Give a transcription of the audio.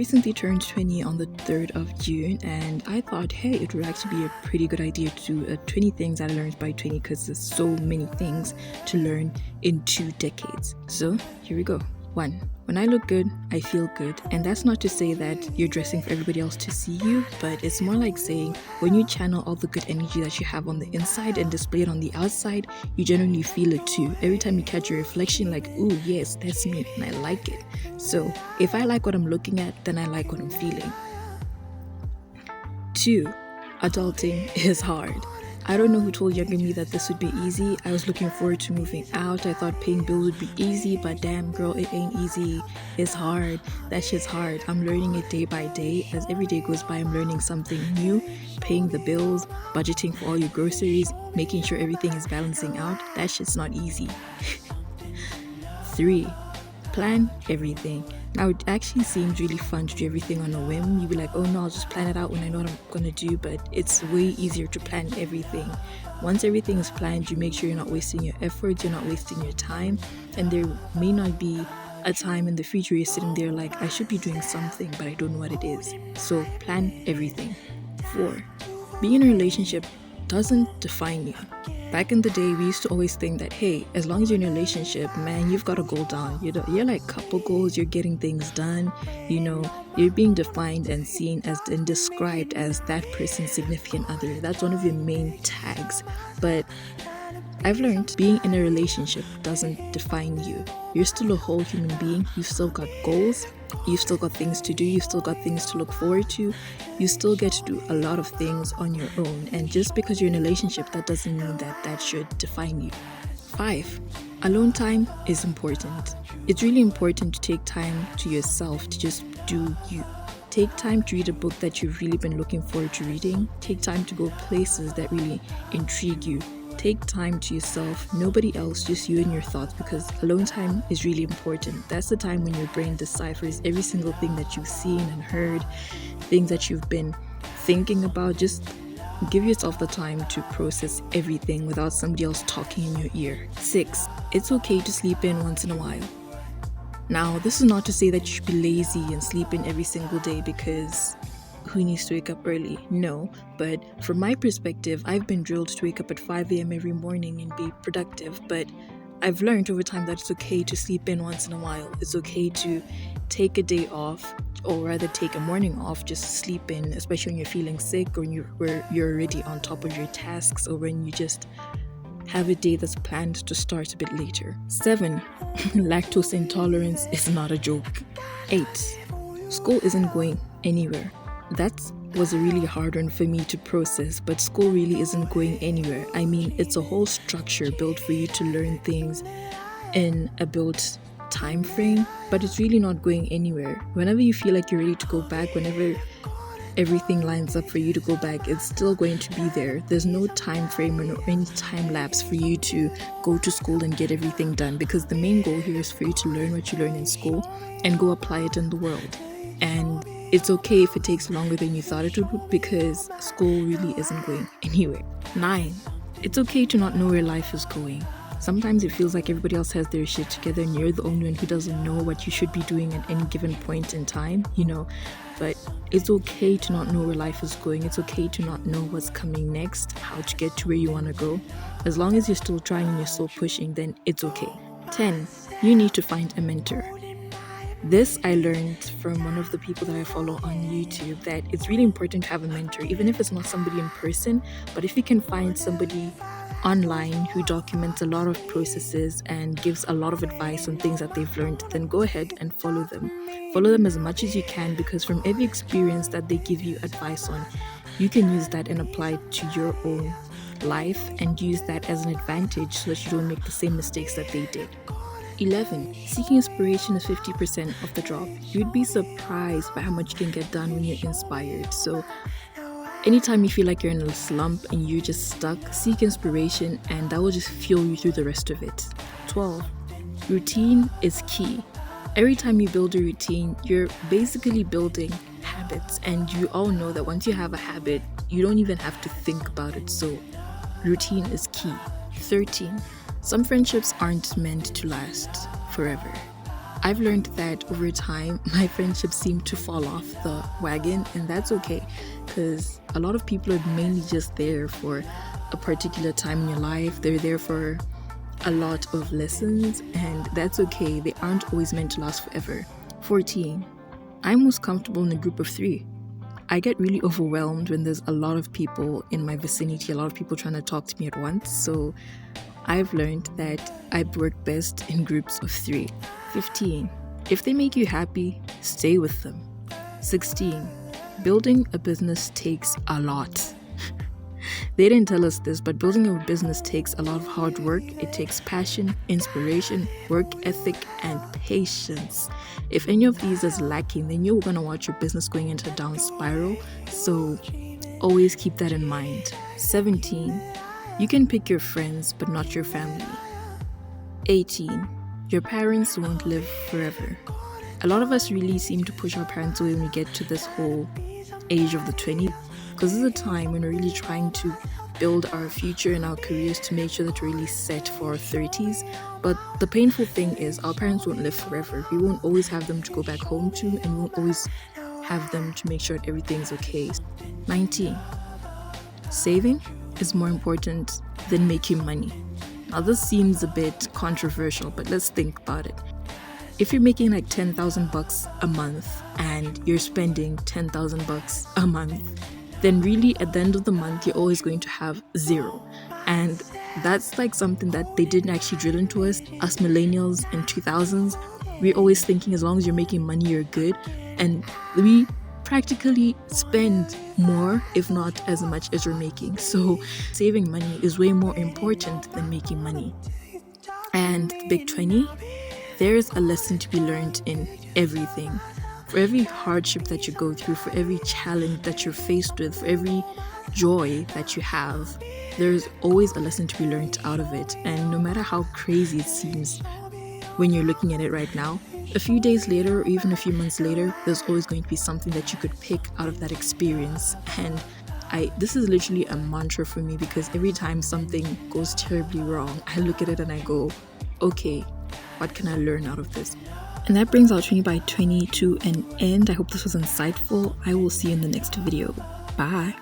recently turned 20 on the 3rd of June, and I thought, hey, it would actually be a pretty good idea to do 20 things I learned by 20 because there's so many things to learn in 2 decades. So here we go. 1. When I look good, I feel good. And that's not to say that you're dressing for everybody else to see you, but it's more like saying when you channel all the good energy that you have on the inside and display it on the outside, you generally feel it too. Every time you catch your reflection, like, ooh, yes, that's me, and I like it. So if I like what I'm looking at, then I like what I'm feeling. 2. Adulting is hard. I don't know who told younger me that this would be easy. I was looking forward to moving out. I thought paying bills would be easy, but damn girl, it ain't easy. It's hard. That shit's hard. I'm learning it day by day. As every day goes by, I'm learning something new. Paying the bills, budgeting for all your groceries, making sure everything is balancing out. That shit's not easy. 3. Plan everything. Now, it actually seems really fun to do everything on a whim. You'd be like, oh no, I'll just plan it out when I know what I'm going to do, but it's way easier to plan everything. Once everything is planned, you make sure you're not wasting your efforts, you're not wasting your time, and there may not be a time in the future you're sitting there like, I should be doing something, but I don't know what it is. So plan everything. 4. Being in a relationship doesn't define you. Back in the day, we used to always think that, hey, as long as you're in a relationship, man, you've got a goal down. You're like couple goals, you're getting things done, you're being defined and seen as and described as that person's significant other. That's one of your main tags. But I've learned being in a relationship doesn't define you. You're still a whole human being. You've still got goals. You've still got things to do. You've still got things to look forward to. You still get to do a lot of things on your own. And just because you're in a relationship, that doesn't mean that that should define you. 5. Alone time is important. It's really important to take time to yourself to just do you. Take time to read a book that you've really been looking forward to reading. Take time to go places that really intrigue you. Take time to yourself, nobody else, just you and your thoughts, because alone time is really important. That's the time when your brain deciphers every single thing that you've seen and heard, things that you've been thinking about. Just give yourself the time to process everything without somebody else talking in your ear. 6. It's okay to sleep in once in a while. Now, this is not to say that you should be lazy and sleep in every single day, because who needs to wake up early? No, but from my perspective, I've been drilled to wake up at 5 a.m. every morning and be productive, but I've learned over time that it's okay to sleep in once in a while. It's okay to take a day off, or rather take a morning off, just sleep in, especially when you're feeling sick or you're already on top of your tasks, or when you just have a day that's planned to start a bit later. 7. Lactose intolerance is not a joke. 8. School isn't going anywhere. That was a really hard one for me to process, but school really isn't going anywhere. I mean, it's a whole structure built for you to learn things in a built time frame, but it's really not going anywhere. Whenever you feel like you're ready to go back, whenever everything lines up for you to go back, it's still going to be there. There's no time frame or any time lapse for you to go to school and get everything done, because the main goal here is for you to learn what you learn in school and go apply it in the world. And it's okay if it takes longer than you thought it would, because school really isn't going anywhere. 9. It's okay to not know where life is going. Sometimes it feels like everybody else has their shit together and you're the only one who doesn't know what you should be doing at any given point in time, but it's okay to not know where life is going. It's okay to not know what's coming next, how to get to where you want to go. As long as you're still trying and you're still pushing, then it's okay. 10. You need to find a mentor. This I learned from one of the people that I follow on YouTube, that it's really important to have a mentor, even if it's not somebody in person, but if you can find somebody online who documents a lot of processes and gives a lot of advice on things that they've learned, then go ahead and follow them. Follow them as much as you can, because from every experience that they give you advice on, you can use that and apply it to your own life and use that as an advantage so that you don't make the same mistakes that they did. 11. Seeking inspiration is 50% of the job. You'd be surprised by how much you can get done when you're inspired. So anytime you feel like you're in a slump and you're just stuck, seek inspiration, and that will just fuel you through the rest of it. 12. Routine is key. Every time you build a routine, you're basically building habits, and you all know that once you have a habit, you don't even have to think about it. So routine is key. 13. Some friendships aren't meant to last forever. I've learned that over time, my friendships seem to fall off the wagon, and that's okay, because a lot of people are mainly just there for a particular time in your life. They're there for a lot of lessons, and that's okay. They aren't always meant to last forever. 14. I'm most comfortable in a group of 3. I get really overwhelmed when there's a lot of people in my vicinity, a lot of people trying to talk to me at once. So I've learned that I work best in groups of 3. 15. If they make you happy, stay with them. 16. Building a business takes a lot. They didn't tell us this, but building a business takes a lot of hard work. It takes passion, inspiration, work ethic, and patience. If any of these is lacking, then you're going to watch your business going into a down spiral. So always keep that in mind. 17. You can pick your friends, but not your family. 18. Your parents won't live forever. A lot of us really seem to push our parents away when we get to this whole age of the 20s, because this is a time when we're really trying to build our future and our careers to make sure that we're really set for our 30s. But the painful thing is our parents won't live forever. We won't always have them to go back home to, and we won't always have them to make sure that everything's okay. 19. Saving is more important than making money. Now this seems a bit controversial, but let's think about it. If you're making like $10,000 a month and you're spending $10,000 a month, then really at the end of the month you're always going to have 0. And that's like something that they didn't actually drill into us millennials in 2000s. We're always thinking as long as you're making money you're good, and we practically spend more, if not as much as we're making. So saving money is way more important than making money. And Big 20, there's a lesson to be learned in everything. For every hardship that you go through, for every challenge that you're faced with, for every joy that you have, there's always a lesson to be learned out of it. And no matter how crazy it seems when you're looking at it right now, a few days later or even a few months later, there's always going to be something that you could pick out of that experience. And this is literally a mantra for me, because every time something goes terribly wrong, I look at it and I go, okay, what can I learn out of this? And that brings our 20 by 20 to an end. I hope this was insightful. I will see you in the next video. Bye.